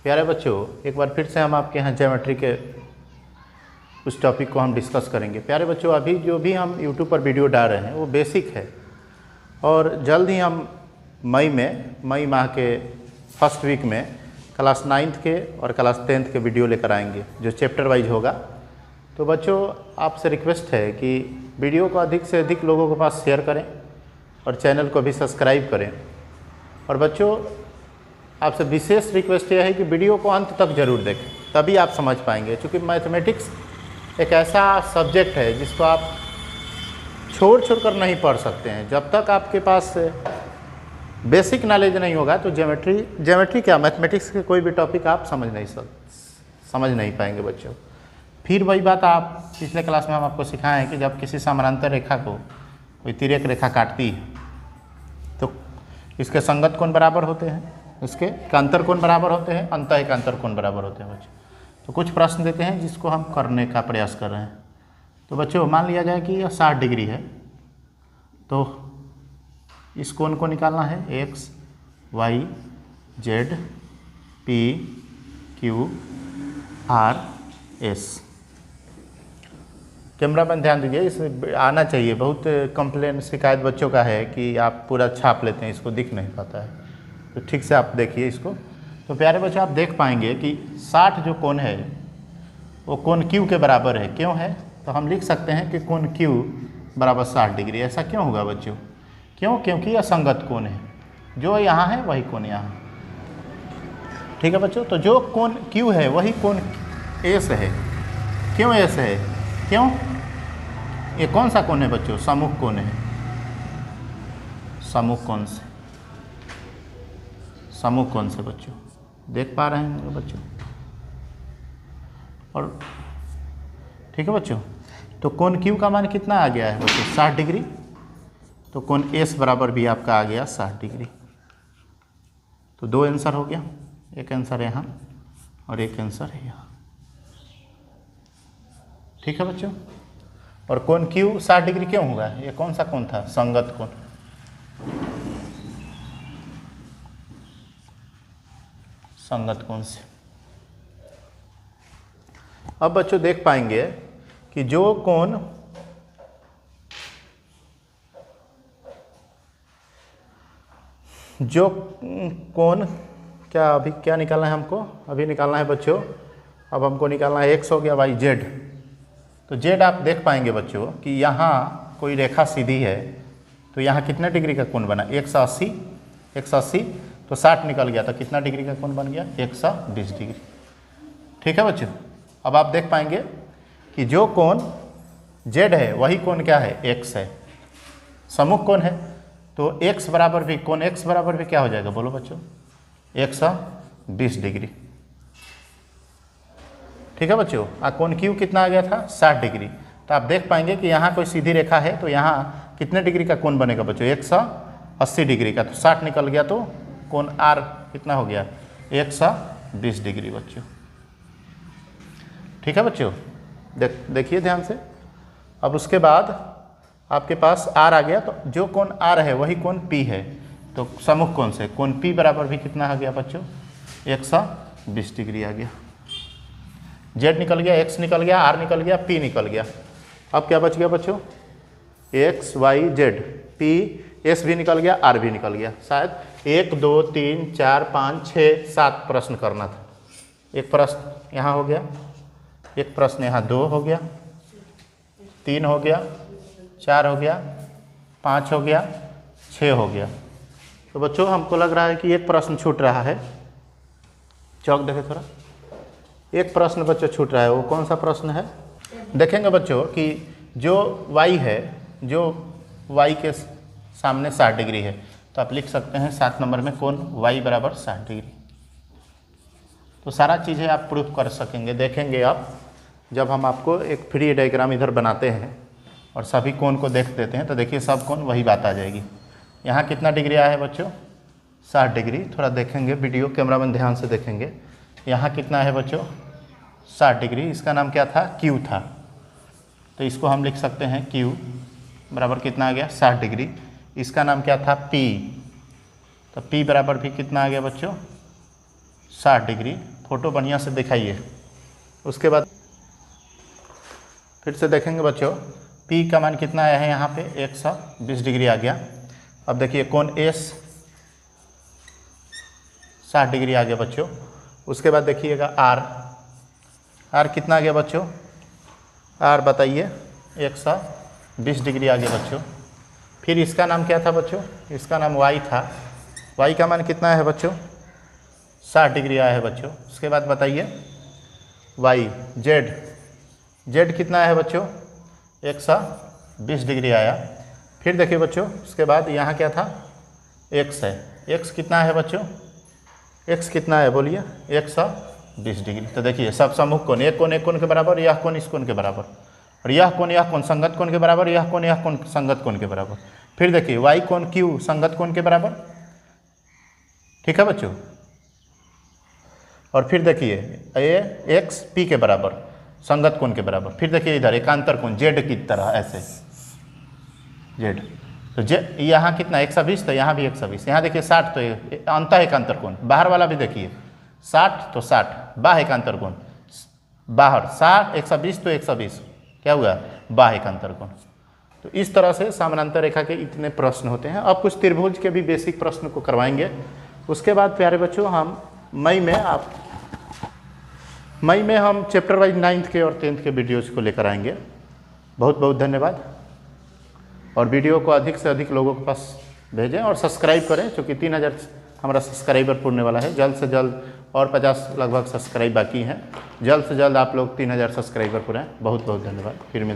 प्यारे बच्चों, एक बार फिर से हम आपके यहाँ ज्योमेट्री के उस टॉपिक को हम डिस्कस करेंगे। प्यारे बच्चों, अभी जो भी हम यूट्यूब पर वीडियो डाल रहे हैं वो बेसिक है और जल्द ही हम मई माह के फर्स्ट वीक में क्लास 9th के और क्लास 10th के वीडियो लेकर आएंगे जो चैप्टर वाइज होगा। तो बच्चों, आपसे रिक्वेस्ट है कि वीडियो को अधिक से अधिक लोगों के पास शेयर करें और चैनल को भी सब्सक्राइब करें। और बच्चों, आपसे विशेष रिक्वेस्ट यह है कि वीडियो को अंत तक जरूर देखें, तभी आप समझ पाएंगे। क्योंकि मैथमेटिक्स एक ऐसा सब्जेक्ट है जिसको आप छोड़ कर नहीं पढ़ सकते हैं। जब तक आपके पास बेसिक नॉलेज नहीं होगा तो ज्योमेट्री क्या, मैथमेटिक्स के कोई भी टॉपिक आप समझ नहीं पाएंगे बच्चों। फिर वही बात आप पिछले क्लास में हम आपको सिखाए हैं कि जब किसी समानांतर रेखा को कोई तिर्यक रेखा काटती है तो इसके संगत कोण बराबर होते हैं, इसके एकांतर कोण बराबर होते हैं, अंतः एकांतर कोण बराबर होते हैं बच्चों। तो कुछ प्रश्न देते हैं जिसको हम करने का प्रयास कर रहे हैं। तो बच्चों, मान लिया जाए कि यह 60 डिग्री है, तो इस कोण को निकालना है X Y Z P Q R S. Camera पर ध्यान दीजिए, इसमें आना चाहिए। बहुत कंप्लेन शिकायत बच्चों का है कि आप पूरा छाप लेते हैं, इसको दिख नहीं पाता है, तो ठीक से आप देखिए इसको। तो प्यारे बच्चों, आप देख पाएंगे कि 60 जो कोण है वो कोण Q के बराबर है। क्यों है? तो हम लिख सकते हैं कि कोण Q बराबर 60 डिग्री। ऐसा क्यों होगा बच्चों? क्यों? क्योंकि यह संगत कोण है, जो यहाँ है वही कोण यहाँ। ठीक है बच्चों, तो जो कोण Q है वही कोण S है। क्यों S है? क्यों? ये कौन सा कोण है बच्चों? सम्मुख कोण है। सम्मुख कोण से, सम्मुख कोण से बच्चों देख पा रहे हैं बच्चों। और ठीक है बच्चों, तो कोण Q का मान कितना आ गया है बच्चों? 60 डिग्री। तो कोण S बराबर भी आपका आ गया 60 डिग्री। तो दो आंसर हो गया, एक आंसर यहाँ और एक आंसर है यहाँ। ठीक है बच्चों, और कोण Q 60 डिग्री क्यों होगा? ये कौन सा कोण था? संगत कोण। संगत कोण से। अब बच्चों देख पाएंगे कि जो कोण क्या अभी क्या निकालना है हमको? अभी निकालना है बच्चों, अब हमको निकालना है x हो गया y z। तो z आप देख पाएंगे बच्चों कि यहाँ कोई रेखा सीधी है, तो यहाँ कितने डिग्री का कोण बना? 180। तो 60 निकल गया, तो कितना डिग्री का कोण बन गया? 120 डिग्री। ठीक है बच्चों, अब आप देख पाएंगे कि जो कोण z है वही कोण क्या है? x है, सम्मुख कोण है। तो x बराबर भी, कोण x बराबर भी क्या हो जाएगा? बोलो बच्चों, 120 डिग्री। ठीक है बच्चों, कोण Q कितना आ गया था? 60 डिग्री। तो आप देख पाएंगे कि यहाँ कोई सीधी रेखा है, तो यहाँ कितने डिग्री का कोण बनेगा बच्चों? 180 डिग्री का। तो 60 निकल गया, तो कोण R कितना हो गया? 120 डिग्री बच्चों। ठीक है बच्चों, देखिए ध्यान से। अब उसके बाद आपके पास R आ गया, तो जो कोण R है वही कोण P है। तो सम्मुख कोण से कोण P बराबर भी कितना आ गया बच्चों? 120 डिग्री आ गया। Z निकल गया, X निकल गया, R निकल गया, P निकल गया। अब क्या बच गया बच्चों? X Y Z P S भी निकल गया, R भी निकल गया। शायद 1 2 3 4 5 6 7 प्रश्न करना था। एक प्रश्न यहाँ हो गया, एक प्रश्न यहाँ 2 हो गया, 3 हो गया, 4 हो गया, 5 हो गया, 6 हो गया। तो बच्चों, हमको लग रहा है कि एक प्रश्न छूट रहा है। चौक देखे थोड़ा, एक प्रश्न बच्चों छूट रहा है। वो कौन सा प्रश्न है? देखेंगे बच्चों कि जो y है, जो y के सामने 60 डिग्री है, तो आप लिख सकते हैं 7 नंबर में कोण y बराबर 60 डिग्री। तो सारा चीज़ें आप प्रूफ कर सकेंगे। देखेंगे आप, जब हम आपको एक फ्री डायग्राम इधर बनाते हैं और सभी कोण को देख देते हैं, तो देखिए सब कोण वही बात आ जाएगी। यहाँ कितना डिग्री आया है बच्चों? 60 डिग्री। थोड़ा देखेंगे वीडियो, कैमरा मैन ध्यान से देखेंगे। यहाँ कितना है बच्चों? 60 डिग्री। इसका नाम क्या था? Q था। तो इसको हम लिख सकते हैं Q बराबर कितना आ गया? 60 डिग्री। इसका नाम क्या था? P। तो P बराबर भी कितना आ गया बच्चों? 60 डिग्री। फोटो बढ़िया से दिखाइए। उसके बाद फिर से देखेंगे बच्चों, P का मान कितना आया है यहाँ पे 120 डिग्री आ गया। अब देखिए कोण S 60 डिग्री आ गया बच्चों। उसके बाद देखिएगा R कितना आ गया बच्चों, R बताइए 120 डिग्री आ गया बच्चों। फिर इसका नाम क्या था बच्चों, इसका नाम Y था। Y का मान कितना है बच्चों, 60 डिग्री आया है बच्चों। उसके बाद बताइए Y Z कितना है बच्चों, 120 डिग्री आया। फिर देखिए बच्चों उसके बाद यहाँ क्या था, X है। X कितना है बच्चों, X कितना है बोलिए, 120 डिग्री। तो देखिए सब समूह कोण, एक कोण के बराबर, यह कोण इस कोण के बराबर, और यह कोण संगत कोण के बराबर, यह कोण संगत कोण के बराबर। फिर देखिए Y कोण Q संगत कोण के बराबर, ठीक है बच्चों। और फिर देखिए ये X P के बराबर संगत कोण के बराबर। फिर देखिए इधर एकांतर कोण Z की तरह ऐसे Z, तो यहाँ कितना 120, तो यहाँ भी 120। यहाँ देखिए 60, तो अंत एकांतर कोण, बाहर वाला भी देखिए 60 तो 60, बाह्य एकांतर कोण, बाहर 60 120 तो 120 क्या हुआ, बाह्य एकांतर कोण। तो इस तरह से समानांतर रेखा के इतने प्रश्न होते हैं। अब कुछ त्रिभुज के भी बेसिक प्रश्न को करवाएंगे। उसके बाद प्यारे बच्चों हम मई में हम चैप्टर वाइज 9th के और 10th के वीडियोज़ को लेकर आएंगे। बहुत बहुत धन्यवाद। और वीडियो को अधिक से अधिक लोगों के पास भेजें और सब्सक्राइब करें, क्योंकि 3000 हमारा सब्सक्राइबर पूरने वाला है। जल्द से जल्द, और 50 लगभग सब्सक्राइब बाकी हैं। जल्द से जल्द आप लोग 3000 सब्सक्राइबर पूरें। बहुत बहुत धन्यवाद। फिर मिलते हैं।